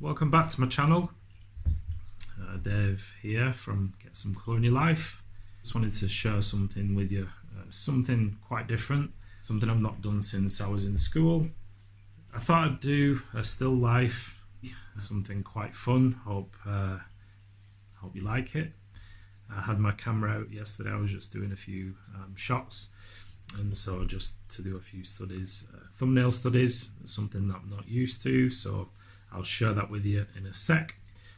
welcome back to my channel. Dave here from Get Some Colour in Your Life. Just wanted to share something with you, something quite different, something I've not done since I was in school. I thought I'd do a still life, something quite fun. Hope you like it. I had my camera out yesterday. I was just doing a few shots, and so just to do a few studies, thumbnail studies, something that I'm not used to, so I'll share that with you in a sec.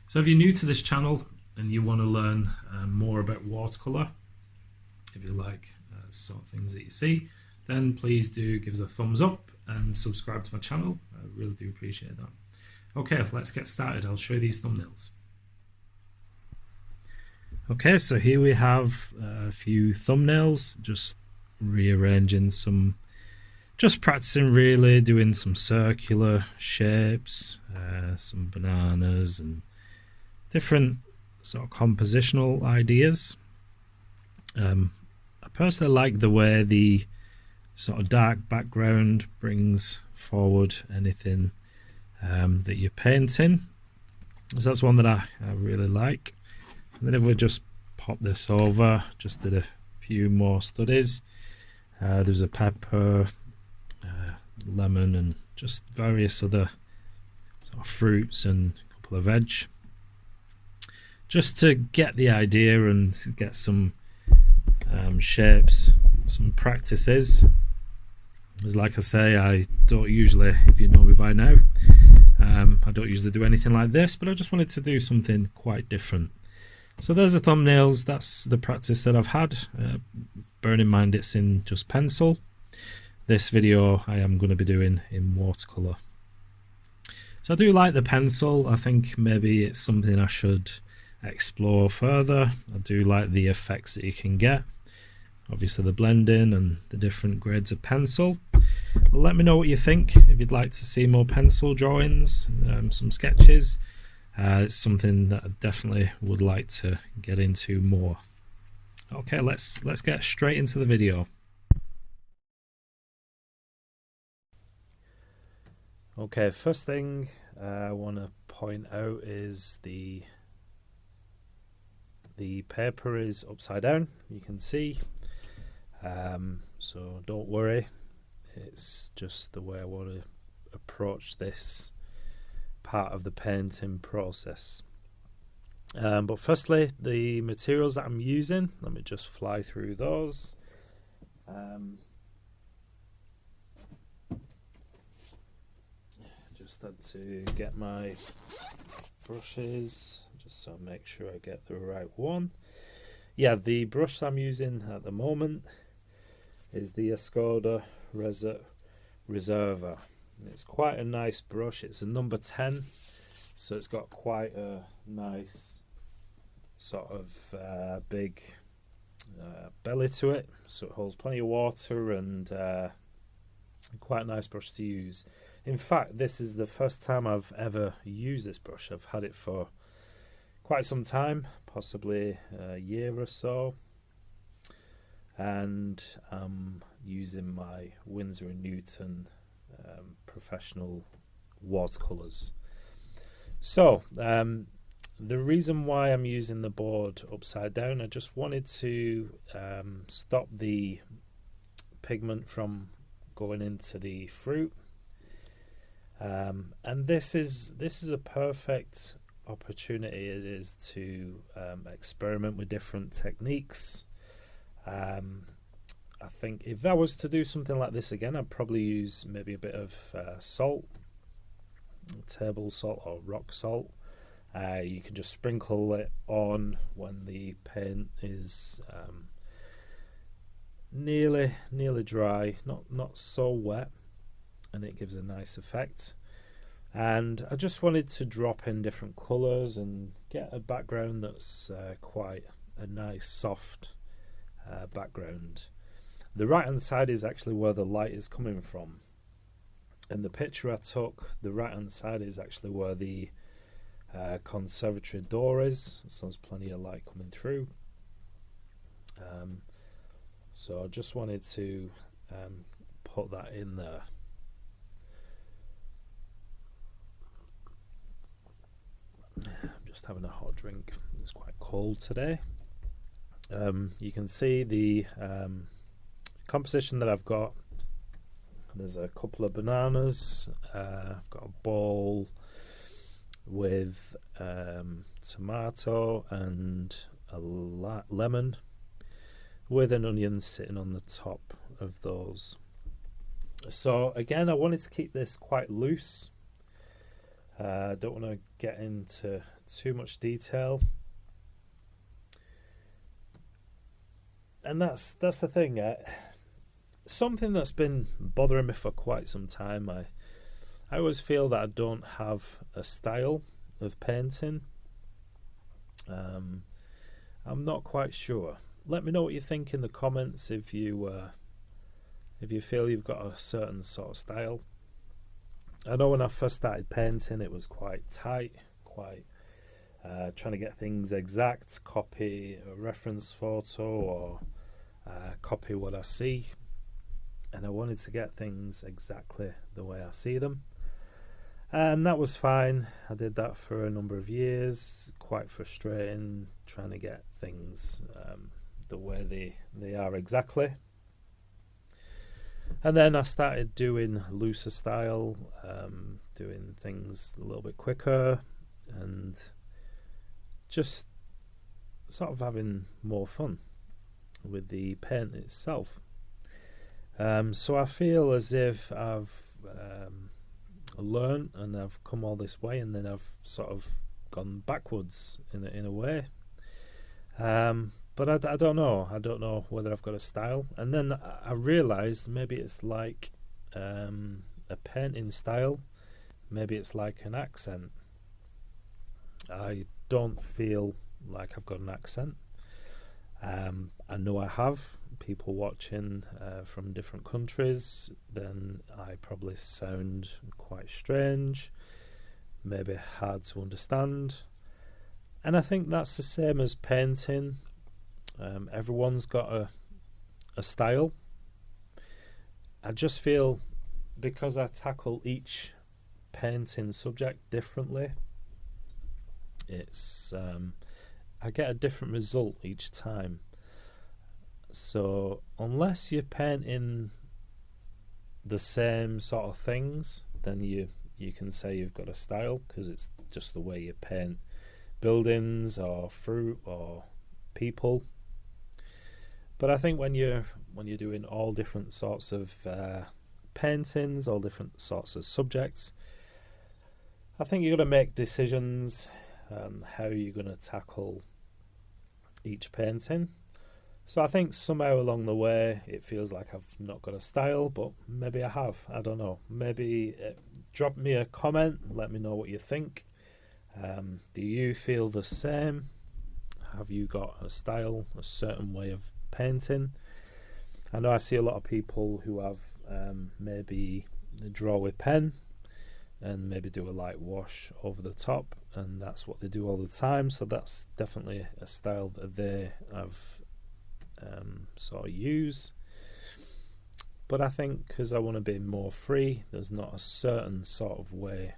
So if you're new to this channel and you want to learn more about watercolour, if you like sort of things that you see, then please do give us a thumbs up and subscribe to my channel. I really do appreciate that. Okay, let's get started. I'll show you these thumbnails. Okay, so here we have a few thumbnails, just rearranging some, just practicing really, doing some circular shapes, some bananas and different sort of compositional ideas. I personally like the way the sort of dark background brings forward anything that you're painting. So that's one that I really like. And then if we just pop this over, just did a few more studies. There's a pepper, lemon, and just various other sort of fruits and a couple of veg. Just to get the idea and to get some shapes, some practices. As like I say, I don't usually, if you know me by now, I don't usually do anything like this, but I just wanted to do something quite different. So there's the thumbnails. That's the practice that I've had. Bearing in mind it's in just pencil. This video I am going to be doing in watercolour. So I do like the pencil. I think maybe it's something I should explore further. I do like the effects that you can get. Obviously the blending and the different grades of pencil. Let me know what you think. If you'd like to see more pencil drawings, some sketches. It's something that I definitely would like to get into more. Okay, let's get straight into the video. Okay, first thing I want to point out is the paper is upside down. You can see, so don't worry. It's just the way I want to approach this part of the painting process. But firstly, the materials that I'm using, let me just fly through those. Just had to get my brushes just so I make sure I get the right one. Yeah, the brush I'm using at the moment is the Escoda Reserva. It's quite a nice brush. It's a number 10, so it's got quite a nice sort of big belly to it, so it holds plenty of water and quite a nice brush to use. In fact, this is the first time I've ever used this brush. I've had it for quite some time, possibly a year or so, and I'm using my Winsor & Newton professional watercolours. So the reason why I'm using the board upside down, I just wanted to stop the pigment from going into the fruit, and this is a perfect opportunity. It is to experiment with different techniques. I think if I was to do something like this again, I'd probably use maybe a bit of salt, table salt or rock salt. You can just sprinkle it on when the paint is nearly dry, not so wet, and it gives a nice effect. And I just wanted to drop in different colours and get a background that's quite a nice soft background. The right hand side is actually where the light is coming from. In the picture I took, the right hand side is actually where the conservatory door is, so there's plenty of light coming through. So I just wanted to put that in there. just having a hot drink. It's quite cold today. You can see the composition that I've got. There's a couple of bananas. I've got a bowl with tomato and a lemon, with an onion sitting on the top of those. So again, I wanted to keep this quite loose. I don't want to get into too much detail, and that's the thing. Something that's been bothering me for quite some time. I always feel that I don't have a style of painting. I'm not quite sure. Let me know what you think in the comments if you feel you've got a certain sort of style. I know when I first started painting it was quite tight, quite trying to get things exact, copy a reference photo or copy what I see, and I wanted to get things exactly the way I see them, and that was fine. I did that for a number of years, quite frustrating trying to get things the way they are exactly. And then I started doing looser style, doing things a little bit quicker, and just sort of having more fun with the paint itself. So I feel as if I've learned and I've come all this way, and then I've sort of gone backwards in a way. But I don't know. I don't know whether I've got a style. And then I realised maybe it's like a painting style. Maybe it's like an accent. I don't feel like I've got an accent. I know I have people watching from different countries. Then I probably sound quite strange, maybe hard to understand. And I think that's the same as painting. Everyone's got a style. I just feel because I tackle each painting subject differently, it's I get a different result each time. So unless you're painting the same sort of things, then you can say you've got a style, because it's just the way you paint buildings or fruit or people. But I think when you're doing all different sorts of paintings, all different sorts of subjects, I think you're going to make decisions how you're going to tackle each painting. So I think somehow along the way it feels like I've not got a style, but maybe I have. I don't know. Maybe drop me a comment, let me know what you think. Do you feel the same? Have you got a style, a certain way of painting? I know I see a lot of people who have maybe they draw with pen and maybe do a light wash over the top, and that's what they do all the time. So that's definitely a style that they have sort of use. But I think because I want to be more free, there's not a certain sort of way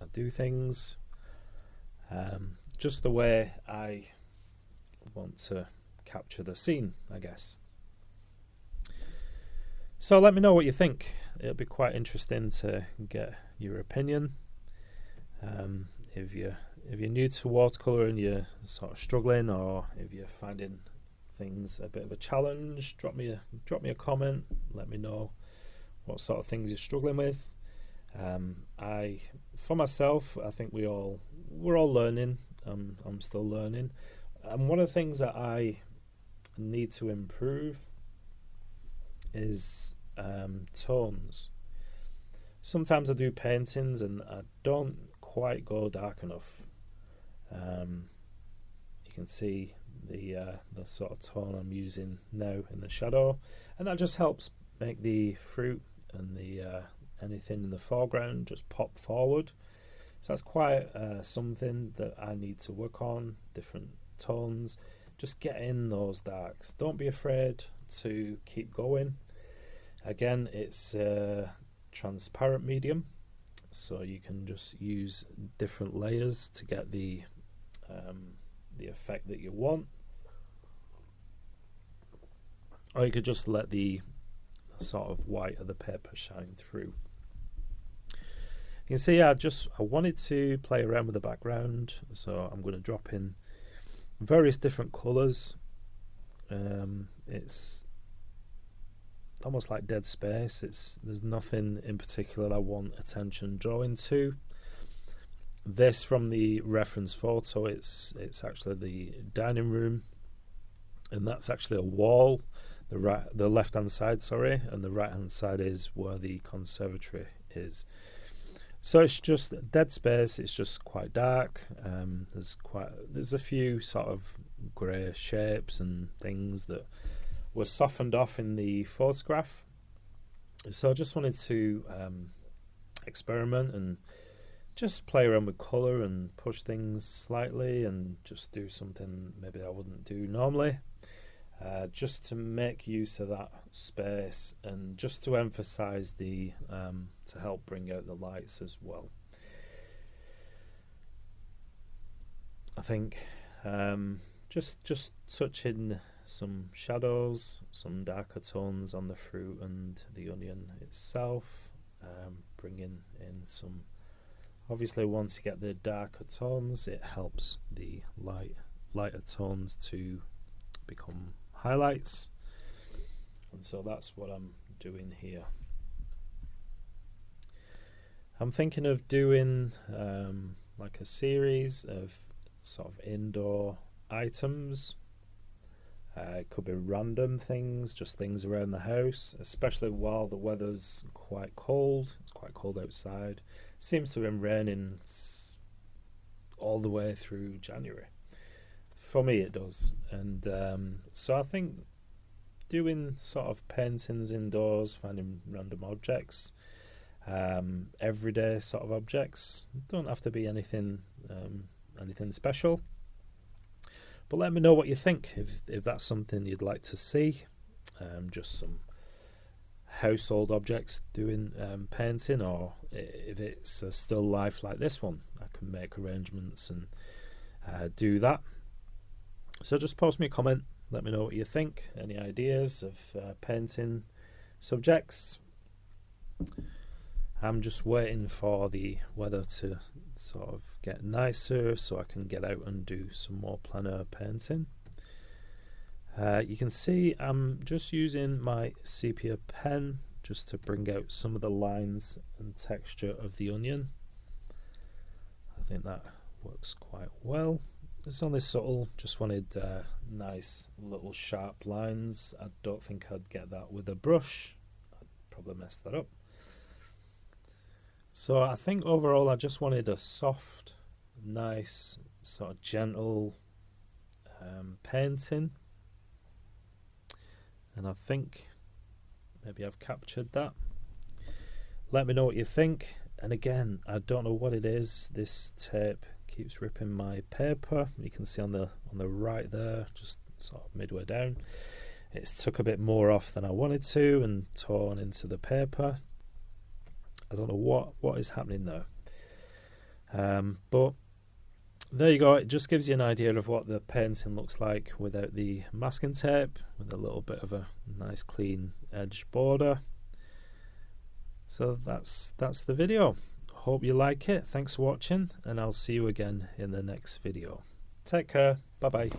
I do things. Just the way I want to capture the scene, I guess. So let me know what you think. It'll be quite interesting to get your opinion. If you're new to watercolour and you're sort of struggling, or if you're finding things a bit of a challenge, drop me a comment. Let me know what sort of things you're struggling with. For myself, I think we're all learning. I'm still learning, and one of the things that I need to improve is tones. Sometimes I do paintings and I don't quite go dark enough. You can see the sort of tone I'm using now in the shadow, and that just helps make the fruit and the anything in the foreground just pop forward. So that's quite something that I need to work on, different tones, just get in those darks. Don't be afraid to keep going. Again, it's a transparent medium, so you can just use different layers to get the the effect that you want. Or you could just let the sort of white of the paper shine through. You can see I wanted to play around with the background, so I'm going to drop in various different colours. It's almost like dead space. There's nothing in particular I want attention drawing to. This, from the reference photo, it's actually the dining room, and that's actually a wall. The left hand side, sorry, and the right hand side is where the conservatory is. So it's just dead space. It's just quite dark. There's a few sort of grey shapes and things that were softened off in the photograph. So I just wanted to experiment and just play around with colour and push things slightly and just do something maybe I wouldn't do normally. Just to make use of that space and just to emphasize to help bring out the lights as well. I think just touching some shadows, some darker tones on the fruit and the onion itself, bringing in some, obviously once you get the darker tones, it helps the lighter tones to become highlights, and so that's what I'm doing here. I'm thinking of doing like a series of sort of indoor items. It could be random things, just things around the house, especially while the weather's quite cold. It's quite cold outside. Seems to have been raining all the way through January. For me it does, and so I think doing sort of paintings indoors, finding random objects, everyday sort of objects, don't have to be anything special, but let me know what you think, if that's something you'd like to see. Just some household objects doing painting, or if it's a still life like this one, I can make arrangements and do that. So just post me a comment, let me know what you think, any ideas of painting subjects. I'm just waiting for the weather to sort of get nicer so I can get out and do some more plein air painting. You can see I'm just using my sepia pen just to bring out some of the lines and texture of the onion. I think that works quite well. It's only subtle, just wanted nice little sharp lines. I don't think I'd get that with a brush. I'd probably mess that up. So I think overall I just wanted a soft, nice, sort of gentle painting. And I think maybe I've captured that. Let me know what you think. And again, I don't know what it is. This tape keeps ripping my paper. You can see on the right there, just sort of midway down, it's took a bit more off than I wanted to and torn into the paper. I don't know what is happening there, but there you go. It just gives you an idea of what the painting looks like without the masking tape, with a little bit of a nice clean edge border. So that's the video. Hope you like it. Thanks for watching, and I'll see you again in the next video. Take care. Bye bye.